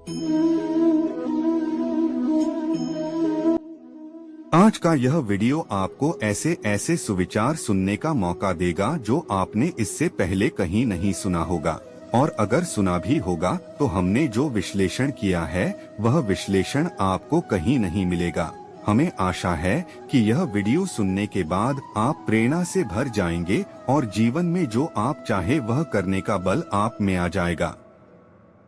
आज का यह वीडियो आपको ऐसे ऐसे सुविचार सुनने का मौका देगा जो आपने इससे पहले कहीं नहीं सुना होगा, और अगर सुना भी होगा तो हमने जो विश्लेषण किया है वह विश्लेषण आपको कहीं नहीं मिलेगा। हमें आशा है कि यह वीडियो सुनने के बाद आप प्रेरणा से भर जाएंगे और जीवन में जो आप चाहे वह करने का बल आप में आ जाएगा।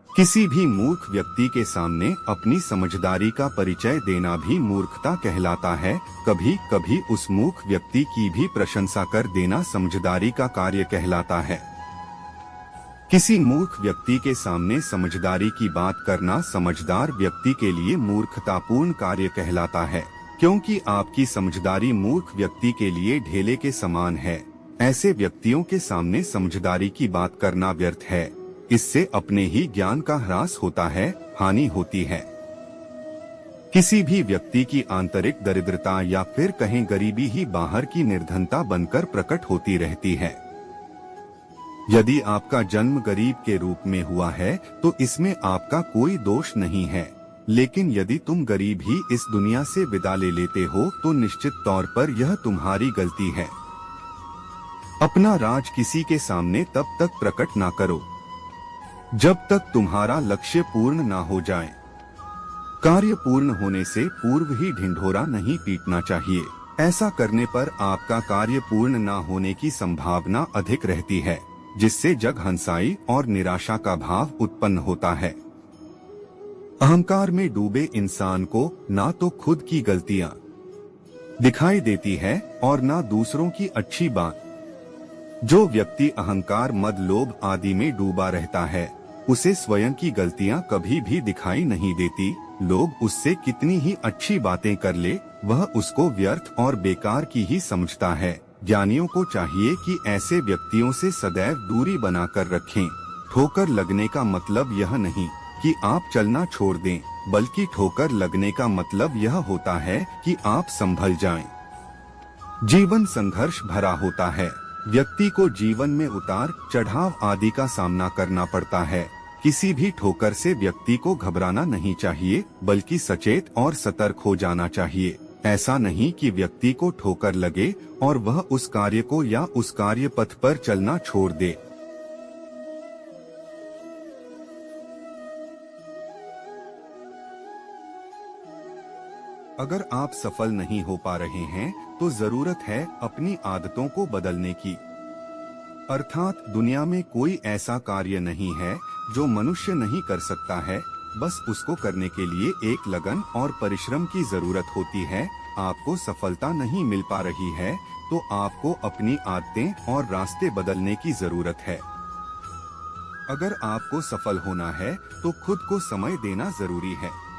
किसी भी मूर्ख व्यक्ति के सामने अपनी समझदारी का परिचय देना भी मूर्खता कहलाता है। कभी कभी उस मूर्ख व्यक्ति की भी प्रशंसा कर देना समझदारी का कार्य कहलाता है। किसी मूर्ख व्यक्ति के सामने समझदारी की बात करना समझदार व्यक्ति के लिए मूर्खतापूर्ण कार्य कहलाता है, क्योंकि आपकी समझदारी मूर्ख व्यक्ति के लिए ढेले के समान है। ऐसे व्यक्तियों के सामने समझदारी की बात करना व्यर्थ है। इससे अपने ही ज्ञान का ह्रास होता है, हानि होती है। किसी भी व्यक्ति की आंतरिक दरिद्रता या फिर कहें गरीबी ही बाहर की निर्धनता बनकर प्रकट होती रहती है। यदि आपका जन्म गरीब के रूप में हुआ है तो इसमें आपका कोई दोष नहीं है, लेकिन यदि तुम गरीब ही इस दुनिया से विदा ले लेते हो तो निश्चित तौर पर यह तुम्हारी गलती है। अपना राज किसी के सामने तब तक प्रकट ना करो जब तक तुम्हारा लक्ष्य पूर्ण ना हो जाए। कार्य पूर्ण होने से पूर्व ही ढिंढोरा नहीं पीटना चाहिए। ऐसा करने पर आपका कार्य पूर्ण ना होने की संभावना अधिक रहती है, जिससे जग हंसाई और निराशा का भाव उत्पन्न होता है। अहंकार में डूबे इंसान को ना तो खुद की गलतियां दिखाई देती है और ना दूसरों की अच्छी बात। जो व्यक्ति अहंकार, मद, लोभ आदि में डूबा रहता है उसे स्वयं की गलतियां कभी भी दिखाई नहीं देती। लोग उससे कितनी ही अच्छी बातें कर ले वह उसको व्यर्थ और बेकार की ही समझता है। ज्ञानियों को चाहिए कि ऐसे व्यक्तियों से सदैव दूरी बनाकर रखें। ठोकर लगने का मतलब यह नहीं कि आप चलना छोड़ दें, बल्कि ठोकर लगने का मतलब यह होता है कि आप संभल जाएं। जीवन संघर्ष भरा होता है। व्यक्ति को जीवन में उतार चढ़ाव आदि का सामना करना पड़ता है। किसी भी ठोकर से व्यक्ति को घबराना नहीं चाहिए, बल्कि सचेत और सतर्क हो जाना चाहिए। ऐसा नहीं कि व्यक्ति को ठोकर लगे और वह उस कार्य को या उस कार्य पथ पर चलना छोड़ दे। अगर आप सफल नहीं हो पा रहे हैं तो जरूरत है अपनी आदतों को बदलने की। अर्थात दुनिया में कोई ऐसा कार्य नहीं है जो मनुष्य नहीं कर सकता है, बस उसको करने के लिए एक लगन और परिश्रम की जरूरत होती है। आपको सफलता नहीं मिल पा रही है तो आपको अपनी आदतें और रास्ते बदलने की जरूरत है। अगर आपको सफल होना है तो खुद को समय देना जरूरी है।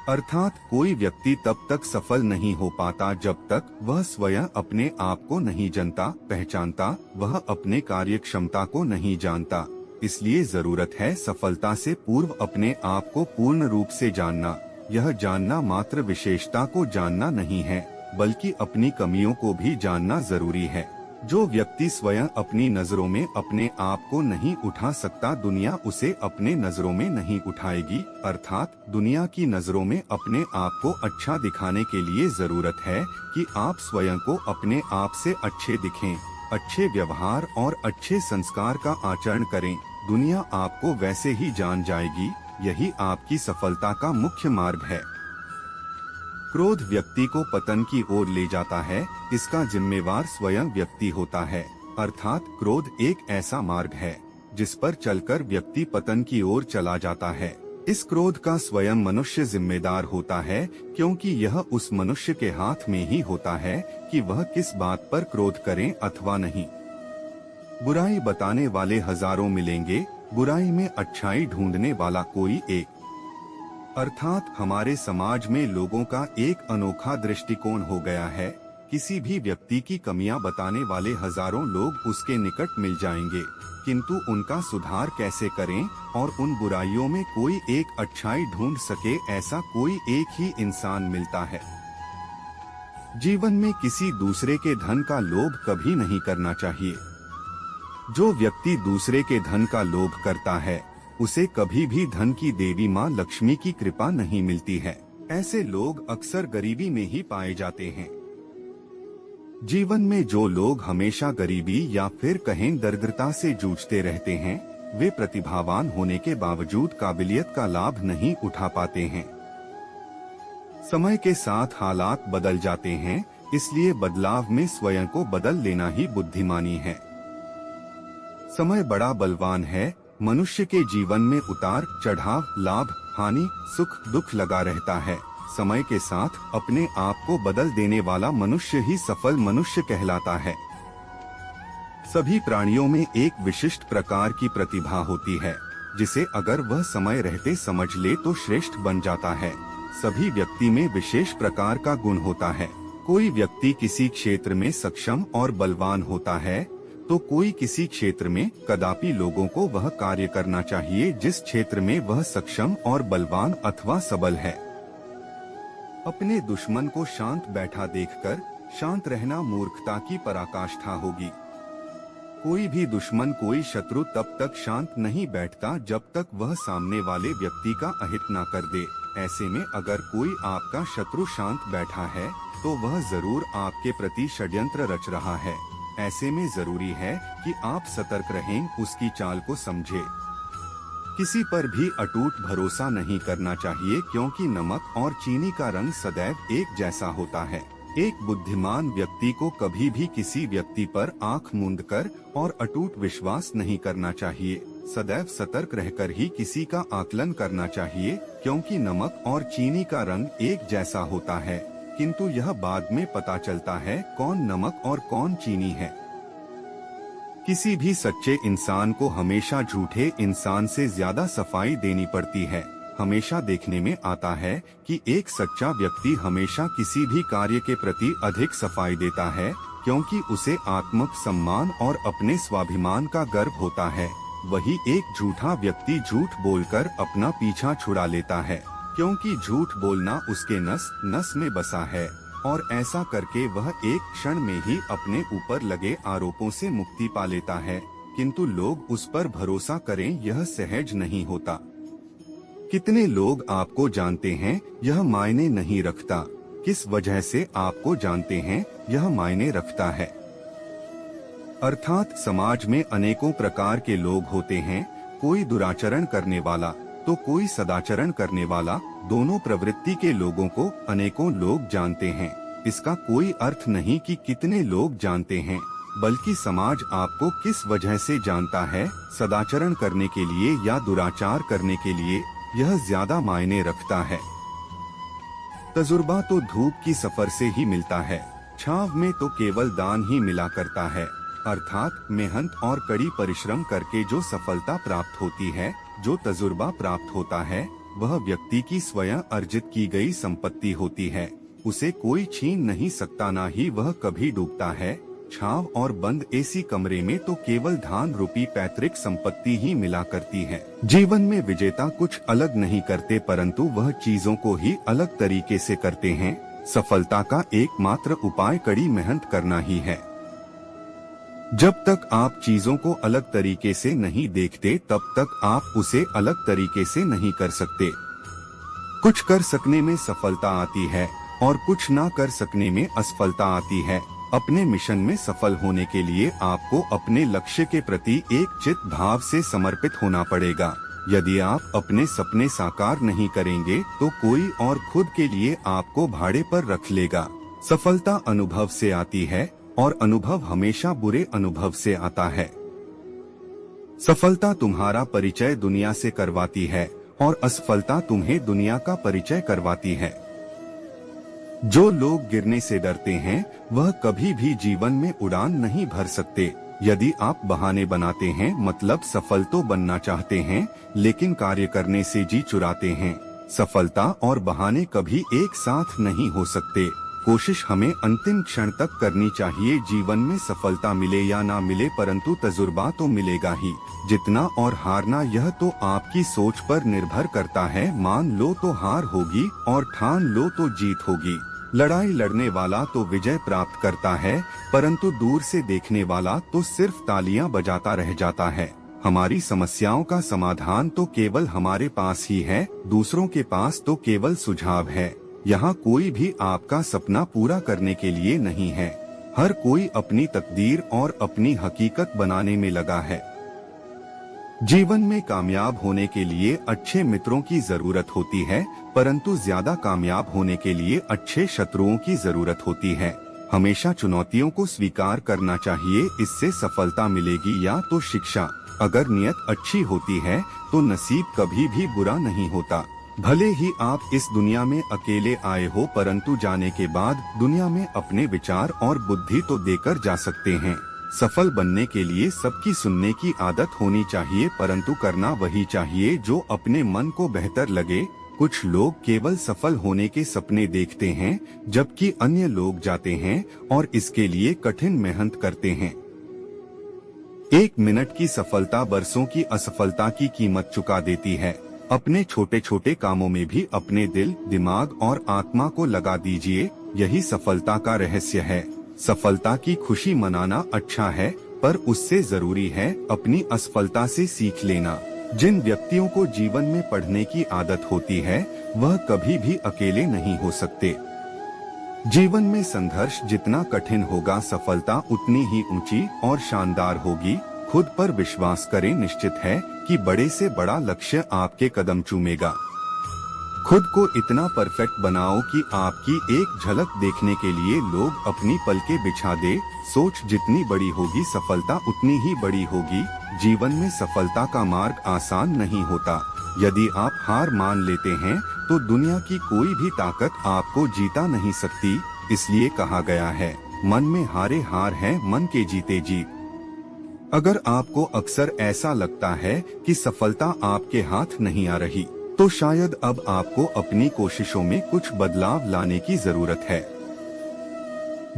अर्थात कोई व्यक्ति तब तक सफल नहीं हो पाता जब तक वह स्वयं अपने आप को नहीं जानता, पहचानता, वह अपने कार्य क्षमता को नहीं जानता। इसलिए जरूरत है सफलता से पूर्व अपने आप को पूर्ण रूप से जानना। यह जानना मात्र विशेषता को जानना नहीं है, बल्कि अपनी कमियों को भी जानना जरूरी है। जो व्यक्ति स्वयं अपनी नजरों में अपने आप को नहीं उठा सकता, दुनिया उसे अपने नजरों में नहीं उठाएगी। अर्थात दुनिया की नजरों में अपने आप को अच्छा दिखाने के लिए जरूरत है कि आप स्वयं को अपने आप से अच्छे दिखें, अच्छे व्यवहार और अच्छे संस्कार का आचरण करें। दुनिया आपको वैसे ही जान जाएगी। यही आपकी सफलता का मुख्य मार्ग है। क्रोध व्यक्ति को पतन की ओर ले जाता है, इसका जिम्मेवार स्वयं व्यक्ति होता है। अर्थात क्रोध एक ऐसा मार्ग है जिस पर चलकर व्यक्ति पतन की ओर चला जाता है। इस क्रोध का स्वयं मनुष्य जिम्मेदार होता है, क्योंकि यह उस मनुष्य के हाथ में ही होता है कि वह किस बात पर क्रोध करे अथवा नहीं। बुराई बताने वाले हजारों मिलेंगे, बुराई में अच्छाई ढूंढने वाला कोई एक। अर्थात हमारे समाज में लोगों का एक अनोखा दृष्टिकोण हो गया है। किसी भी व्यक्ति की कमियां बताने वाले हजारों लोग उसके निकट मिल जाएंगे, किंतु उनका सुधार कैसे करें और उन बुराइयों में कोई एक अच्छाई ढूंढ सके, ऐसा कोई एक ही इंसान मिलता है। जीवन में किसी दूसरे के धन का लोभ कभी नहीं करना चाहिए। जो व्यक्ति दूसरे के धन का लोभ करता है उसे कभी भी धन की देवी माँ लक्ष्मी की कृपा नहीं मिलती है। ऐसे लोग अक्सर गरीबी में ही पाए जाते हैं। जीवन में जो लोग हमेशा गरीबी या फिर कहें दरिद्रता से जूझते रहते हैं, वे प्रतिभावान होने के बावजूद काबिलियत का लाभ नहीं उठा पाते हैं। समय के साथ हालात बदल जाते हैं, इसलिए बदलाव में स्वयं को बदल लेना ही बुद्धिमानी है। समय बड़ा बलवान है। मनुष्य के जीवन में उतार चढ़ाव, लाभ हानि, सुख दुख लगा रहता है। समय के साथ अपने आप को बदल देने वाला मनुष्य ही सफल मनुष्य कहलाता है। सभी प्राणियों में एक विशिष्ट प्रकार की प्रतिभा होती है, जिसे अगर वह समय रहते समझ ले तो श्रेष्ठ बन जाता है। सभी व्यक्ति में विशेष प्रकार का गुण होता है। कोई व्यक्ति किसी क्षेत्र में सक्षम और बलवान होता है, तो कोई किसी क्षेत्र में। कदापि लोगों को वह कार्य करना चाहिए जिस क्षेत्र में वह सक्षम और बलवान अथवा सबल है। अपने दुश्मन को शांत बैठा देखकर शांत रहना मूर्खता की पराकाष्ठा होगी। कोई भी दुश्मन, कोई शत्रु तब तक शांत नहीं बैठता जब तक वह सामने वाले व्यक्ति का अहित न कर दे। ऐसे में अगर कोई आपका शत्रु शांत बैठा है तो वह जरूर आपके प्रति षड्यंत्र रच रहा है। ऐसे में जरूरी है कि आप सतर्क रहें, उसकी चाल को समझें। किसी पर भी अटूट भरोसा नहीं करना चाहिए, क्योंकि नमक और चीनी का रंग सदैव एक जैसा होता है। एक बुद्धिमान व्यक्ति को कभी भी किसी व्यक्ति पर आंख मूंदकर और अटूट विश्वास नहीं करना चाहिए। सदैव सतर्क रहकर ही किसी का आकलन करना चाहिए, क्योंकि नमक और चीनी का रंग एक जैसा होता है, किंतु यह बाद में पता चलता है कौन नमक और कौन चीनी है। किसी भी सच्चे इंसान को हमेशा झूठे इंसान से ज्यादा सफाई देनी पड़ती है। हमेशा देखने में आता है कि एक सच्चा व्यक्ति हमेशा किसी भी कार्य के प्रति अधिक सफाई देता है, क्योंकि उसे आत्मक सम्मान और अपने स्वाभिमान का गर्व होता है। वही एक झूठा व्यक्ति झूठ बोलकर अपना पीछा छुड़ा लेता है, क्योंकि झूठ बोलना उसके नस नस में बसा है, और ऐसा करके वह एक क्षण में ही अपने ऊपर लगे आरोपों से मुक्ति पा लेता है। किंतु लोग उस पर भरोसा करें, यह सहज नहीं होता। कितने लोग आपको जानते हैं यह मायने नहीं रखता, किस वजह से आपको जानते हैं यह मायने रखता है। अर्थात समाज में अनेकों प्रकार के लोग होते हैं, कोई दुराचरण करने वाला तो कोई सदाचरण करने वाला। दोनों प्रवृत्ति के लोगों को अनेकों लोग जानते हैं। इसका कोई अर्थ नहीं कि कितने लोग जानते हैं, बल्कि समाज आपको किस वजह से जानता है, सदाचरण करने के लिए या दुराचार करने के लिए, यह ज्यादा मायने रखता है। तजुर्बा तो धूप की सफर से ही मिलता है, छाव में तो केवल दान ही मिला करता है। अर्थात मेहनत और कड़ी परिश्रम करके जो सफलता प्राप्त होती है, जो तजुर्बा प्राप्त होता है, वह व्यक्ति की स्वयं अर्जित की गई संपत्ति होती है। उसे कोई छीन नहीं सकता, ना ही वह कभी डूबता है। छाव और बंद एसी कमरे में तो केवल धान रूपी पैतृक संपत्ति ही मिला करती है। जीवन में विजेता कुछ अलग नहीं करते, परंतु वह चीजों को ही अलग तरीके से करते हैं। सफलता का एकमात्र उपाय कड़ी मेहनत करना ही है। जब तक आप चीजों को अलग तरीके से नहीं देखते, तब तक आप उसे अलग तरीके से नहीं कर सकते। कुछ कर सकने में सफलता आती है और कुछ ना कर सकने में असफलता आती है। अपने मिशन में सफल होने के लिए आपको अपने लक्ष्य के प्रति एक चित्त भाव से समर्पित होना पड़ेगा। यदि आप अपने सपने साकार नहीं करेंगे तो कोई और खुद के लिए आपको भाड़े पर रख लेगा। सफलता अनुभव से आती है और अनुभव हमेशा बुरे अनुभव से आता है। सफलता तुम्हारा परिचय दुनिया से करवाती है और असफलता तुम्हें दुनिया का परिचय करवाती है। जो लोग गिरने से डरते हैं वह कभी भी जीवन में उड़ान नहीं भर सकते। यदि आप बहाने बनाते हैं, मतलब सफल तो बनना चाहते हैं लेकिन कार्य करने से जी चुराते हैं, सफलता और बहाने कभी एक साथ नहीं हो सकते। कोशिश हमें अंतिम क्षण तक करनी चाहिए। जीवन में सफलता मिले या ना मिले, परंतु तजुर्बा तो मिलेगा ही। जितना और हारना यह तो आपकी सोच पर निर्भर करता है। मान लो तो हार होगी और ठान लो तो जीत होगी। लड़ाई लड़ने वाला तो विजय प्राप्त करता है, परंतु दूर से देखने वाला तो सिर्फ तालियां बजाता रह जाता है। हमारी समस्याओं का समाधान तो केवल हमारे पास ही है, दूसरों के पास तो केवल सुझाव है। यहाँ कोई भी आपका सपना पूरा करने के लिए नहीं है। हर कोई अपनी तकदीर और अपनी हकीकत बनाने में लगा है। जीवन में कामयाब होने के लिए अच्छे मित्रों की जरूरत होती है, परंतु ज्यादा कामयाब होने के लिए अच्छे शत्रुओं की जरूरत होती है। हमेशा चुनौतियों को स्वीकार करना चाहिए, इससे सफलता मिलेगी या तो शिक्षा। अगर नियत अच्छी होती है तो नसीब कभी भी बुरा नहीं होता। भले ही आप इस दुनिया में अकेले आए हो, परंतु जाने के बाद दुनिया में अपने विचार और बुद्धि तो देकर जा सकते हैं। सफल बनने के लिए सबकी सुनने की आदत होनी चाहिए, परंतु करना वही चाहिए जो अपने मन को बेहतर लगे। कुछ लोग केवल सफल होने के सपने देखते हैं, जबकि अन्य लोग जाते हैं और इसके लिए कठिन मेहनत करते हैं। 1 मिनट की सफलता बरसों की असफलता की कीमत चुका देती है। अपने छोटे छोटे कामों में भी अपने दिल, दिमाग और आत्मा को लगा दीजिए, यही सफलता का रहस्य है। सफलता की खुशी मनाना अच्छा है, पर उससे जरूरी है अपनी असफलता से सीख लेना। जिन व्यक्तियों को जीवन में पढ़ने की आदत होती है, वह कभी भी अकेले नहीं हो सकते। जीवन में संघर्ष जितना कठिन होगा, सफलता उतनी ही ऊंची और शानदार होगी। खुद पर विश्वास करें, निश्चित है कि बड़े से बड़ा लक्ष्य आपके कदम चूमेगा। खुद को इतना परफेक्ट बनाओ कि आपकी एक झलक देखने के लिए लोग अपनी पलकें बिछा दे। सोच जितनी बड़ी होगी, सफलता उतनी ही बड़ी होगी। जीवन में सफलता का मार्ग आसान नहीं होता। यदि आप हार मान लेते हैं तो दुनिया की कोई भी ताकत आपको जीता नहीं सकती। इसलिए कहा गया है, मन में हारे हार है, मन के जीते जीत। अगर आपको अक्सर ऐसा लगता है कि सफलता आपके हाथ नहीं आ रही, तो शायद अब आपको अपनी कोशिशों में कुछ बदलाव लाने की जरूरत है।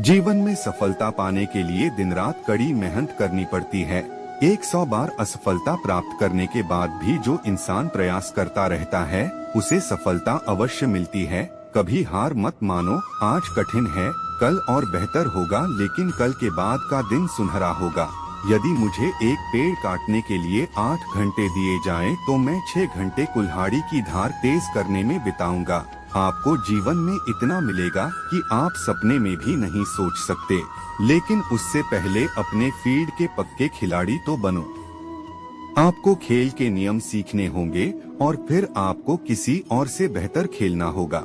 जीवन में सफलता पाने के लिए दिन रात कड़ी मेहनत करनी पड़ती है। 100 बार असफलता प्राप्त करने के बाद भी जो इंसान प्रयास करता रहता है, उसे सफलता अवश्य मिलती है। कभी हार मत मानो। आज कठिन है, कल और बेहतर होगा, लेकिन कल के बाद का दिन सुनहरा होगा। यदि मुझे एक पेड़ काटने के लिए 8 घंटे दिए जाएं, तो मैं 6 घंटे कुल्हाड़ी की धार तेज करने में बिताऊंगा। आपको जीवन में इतना मिलेगा कि आप सपने में भी नहीं सोच सकते, लेकिन उससे पहले अपने फील्ड के पक्के खिलाड़ी तो बनो। आपको खेल के नियम सीखने होंगे और फिर आपको किसी और से बेहतर खेलना होगा।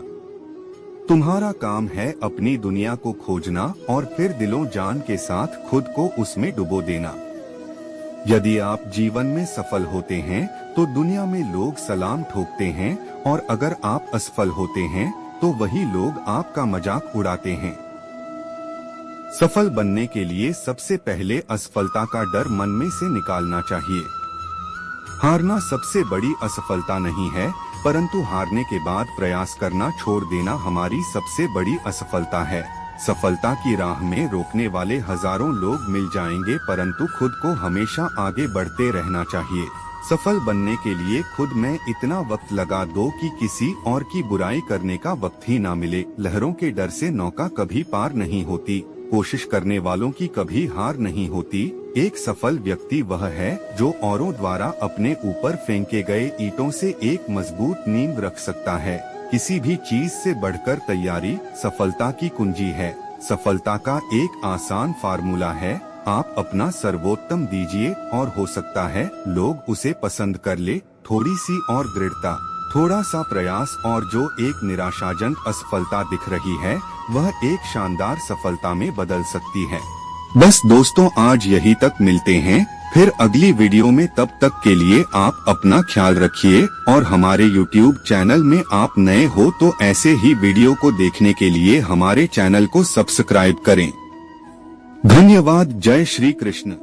तुम्हारा काम है अपनी दुनिया को खोजना और फिर दिलों जान के साथ खुद को उसमें डुबो देना। यदि आप जीवन में सफल होते हैं तो दुनिया में लोग सलाम ठोकते हैं, और अगर आप असफल होते हैं तो वही लोग आपका मजाक उड़ाते हैं। सफल बनने के लिए सबसे पहले असफलता का डर मन में से निकालना चाहिए। हारना सबसे बड़ी असफलता नहीं है, परंतु हारने के बाद प्रयास करना छोड़ देना हमारी सबसे बड़ी असफलता है। सफलता की राह में रोकने वाले हजारों लोग मिल जाएंगे, परंतु खुद को हमेशा आगे बढ़ते रहना चाहिए। सफल बनने के लिए खुद में इतना वक्त लगा दो कि किसी और की बुराई करने का वक्त ही ना मिले। लहरों के डर से नौका कभी पार नहीं होती, कोशिश करने वालों की कभी हार नहीं होती। एक सफल व्यक्ति वह है जो औरों द्वारा अपने ऊपर फेंके गए ईंटों से एक मजबूत नींव रख सकता है। किसी भी चीज से बढ़कर तैयारी सफलता की कुंजी है। सफलता का एक आसान फार्मूला है, आप अपना सर्वोत्तम दीजिए और हो सकता है लोग उसे पसंद कर ले। थोड़ी सी और दृढ़ता, थोड़ा सा प्रयास, और जो एक निराशाजनक असफलता दिख रही है वह एक शानदार सफलता में बदल सकती है। बस दोस्तों, आज यही तक मिलते हैं फिर अगली वीडियो में। तब तक के लिए आप अपना ख्याल रखिए, और हमारे YouTube चैनल में आप नए हो तो ऐसे ही वीडियो को देखने के लिए हमारे चैनल को सब्सक्राइब करें। धन्यवाद। जय श्री कृष्ण।